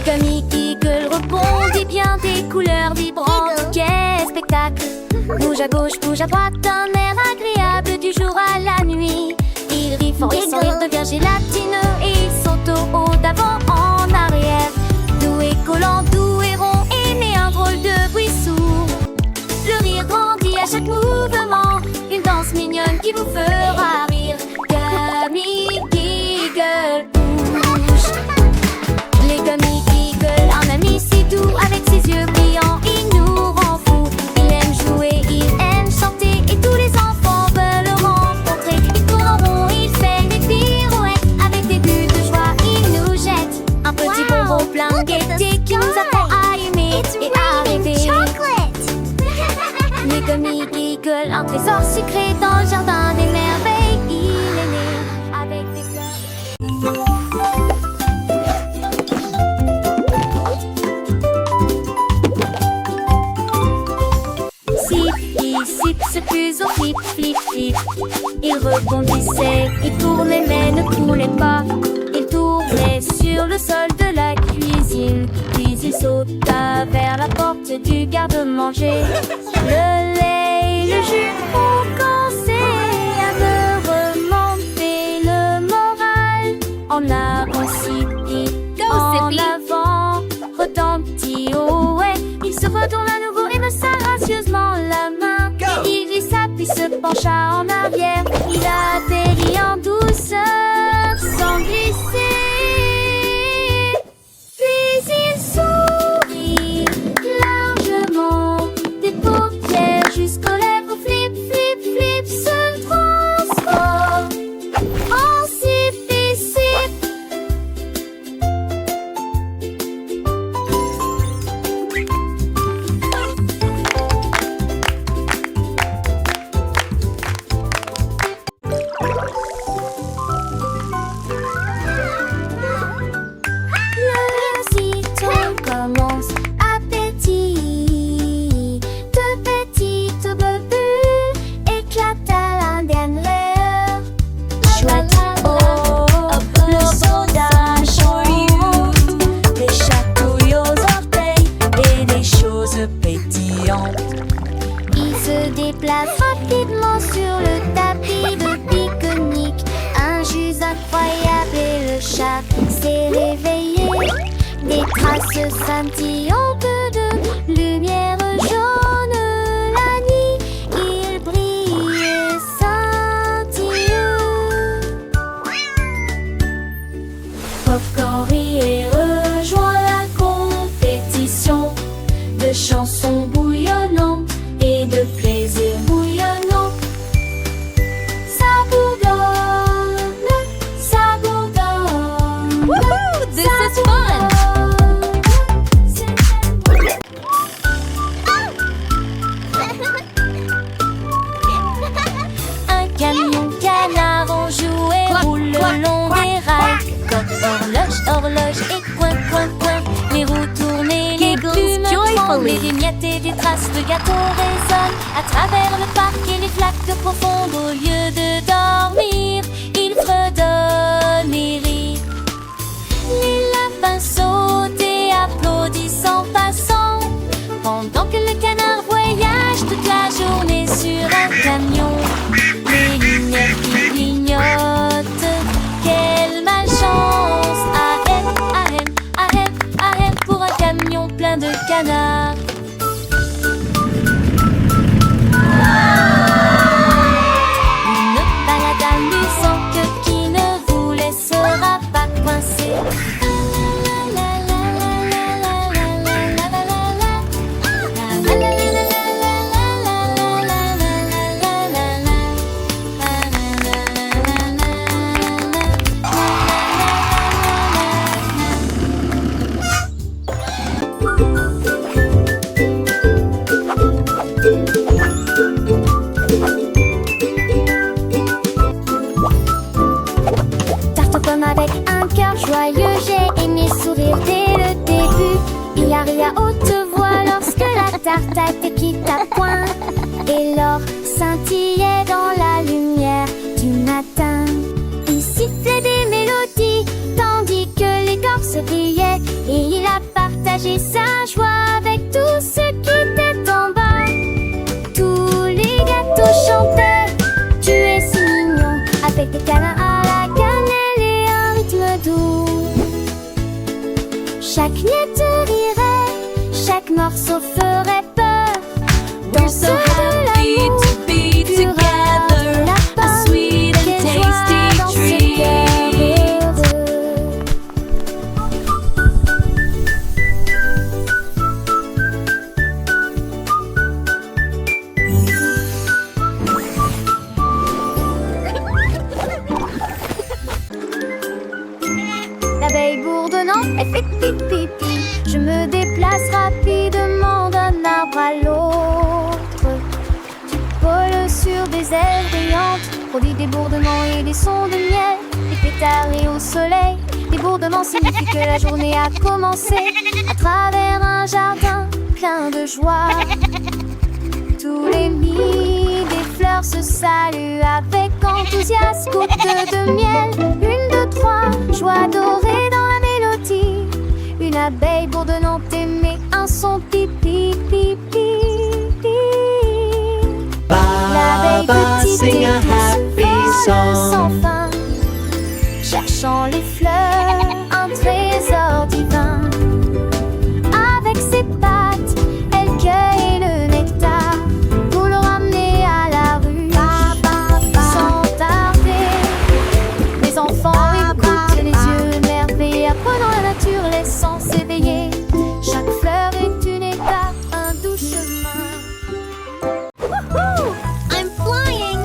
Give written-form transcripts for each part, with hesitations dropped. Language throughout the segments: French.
Gummy Eagle rebondit bien des couleurs vibrantes. Quel spectacle! Bouge à gauche, bouge à droite, un air agréable du jour à la nuit. Il rit fort et son rire devient gélatineux et il saute au haut d'avant en arrière. Doux et collant, doux et rond, émet un drôle de bruit sourd. Le rire grandit à chaque mouvement, une danse mignonne qui vous fera rire. Gummy Eagle bouge. Les Gummy Eagle, un ami si doux avec ses yeux brillants, il nous rend fous. Il aime jouer, il aime chanter et tous les enfants veulent le rencontrer. Il tourne en rond, il fait des pirouettes, avec des bulles de joie, il nous jette un petit bonbon plein de gaieté qui nous apprend à aimer et à rêver. Les Gummy Eagle, un trésor sucré dans le jardin des merveilles. Il est né avec des fleurs. Sip, ce fuseau flip, flip, flip. Il rebondissait, il tournait mais ne coulait pas. Il tournait sur le sol de la cuisine. Puis il sauta vers la porte du garde-manger. Le lait et le jus ont commencé à me remonter le moral. En avant, Sippy, en avant, retentit au ouais. Il se retourne à nouveau et me serre gracieusement la main. Il glissa puis se pencha en arrière. Il atterrit en douceur sans glisser. Puis il sourit largement, des paupières jusqu'aux lèvres. Flip, flip, flip se transforme en Sippy, sip. Il se déplace rapidement sur le tapis de pique-nique. Un jus incroyable et le chat s'est réveillé. Des traces scintillantes de lumière jaune. La nuit, il brille et scintille. Popcorn rit et rejoint la compétition de chansons bouillonnantes et de plaisir bouillonnant. Ça bourdonne, ça bourdonne. Woohoo! This is fun! Un camion canard en jouet roule le long des rails. Comme horloge, horloge et coin, coin, coin. Les roues tournent et les plumes tremblent. Les vignettes et les traces de gâteau résonnent à travers le parc et les flaques profondes. Au lieu de dormir, ils fredonnent et rient. Les lapins sautent et applaudissent en passant, pendant que le canard voyage toute la journée sur un camion. Les lumières qui clignotent, quelle malchance! Ahem, ahem, ahem, ahem, pour un camion plein de canards. Une balade amusante qui ne vous laissera pas coincé. Avec un cœur joyeux, j'ai aimé sourire dès le début. Il a ri à haute voix lorsque la tarte a été quitte à point. Et l'or scintillait dans la lumière du matin. Il sifflait des mélodies tandis que l'écorce brillait. Et il a partager sa joie avec tous ceux qui étaient en bas. Tous les gâteaux chantaient, tu es si mignon, avec des câlins à la cannelle et un rythme doux. Chaque miette rirait, chaque morceau ferait peur. We're so happy to be together, a sweet and tasty dream. L'abeille bourdonnant, elle fait pipi pipi. Je me déplace rapidement d'un arbre à l'autre. Du pôle sur des ailes brillantes, produit des bourdements et des sons de miel. Des pétards et au soleil, des bourdements signifient que la journée a commencé. À travers un jardin plein de joie, tous les nids des fleurs se saluent avec enthousiasme. Gouttes de miel, une, deux, trois, joie dorée dans la mélodie. Une abeille bourdonnante émet un son pipi pipi. L'abeille petite sing a happy sans song. fin, cherchant les fleurs, un trésor divin. Avec ses pattes, elle cueille le nectar pour le ramener à la rue. Sans tarder, les enfants écoutent les yeux émerveillés, apprenant la nature, les sens éveillés. Chaque fleur est une étape, un doux chemin. Wouhou! I'm flying!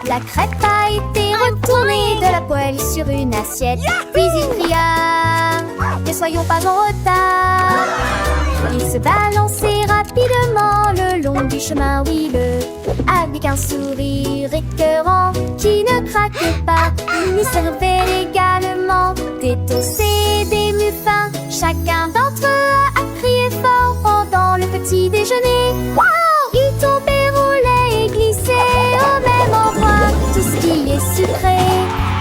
La crêpe a été retournée de la poêle sur une assiette. Puis il cria, ne soyons pas en retard. Il se balançait rapidement le long du chemin huileux, avec un sourire écœurant qui ne craquait pas. Il servait également des toasts et des muffins. Chacun d'entre eux a crié fort pendant le petit déjeuner. Wow! Il tombait, roulait et glissait au même endroit. Tout ce qui est sucré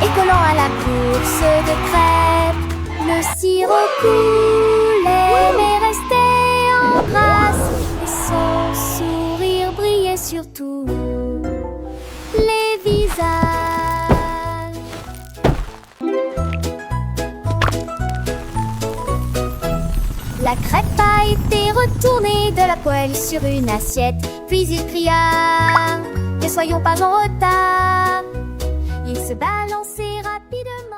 et collant à la course de crêpes. Le sirop coulait mais restait en grâce, et son sourire brillait sur tous les visages. La crêpe a été retournée de la poêle sur une assiette. Puis il cria, ne soyons pas en retard. Il se balançait rapidement.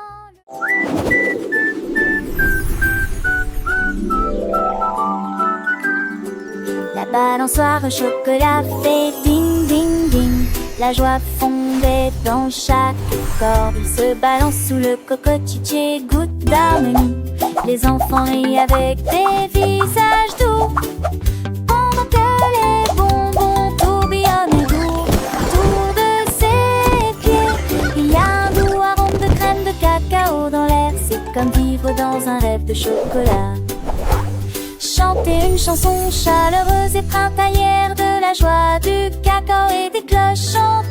La balançoire au chocolat fait ding ding ding. La joie fondait dans chaque corde. Il se balance sous le cocotier, goutte d'harmonie. Les enfants rient avec des visages doux, pendant que les bonbons tourbillonnent doux. Autour de ses pieds, il y a un doux arôme de crème de cacao dans l'air. C'est comme vivre dans un rêve de chocolat. Chanter une chanson chaleureuse et printanière, de la joie, du cacao et des cloches. Chanter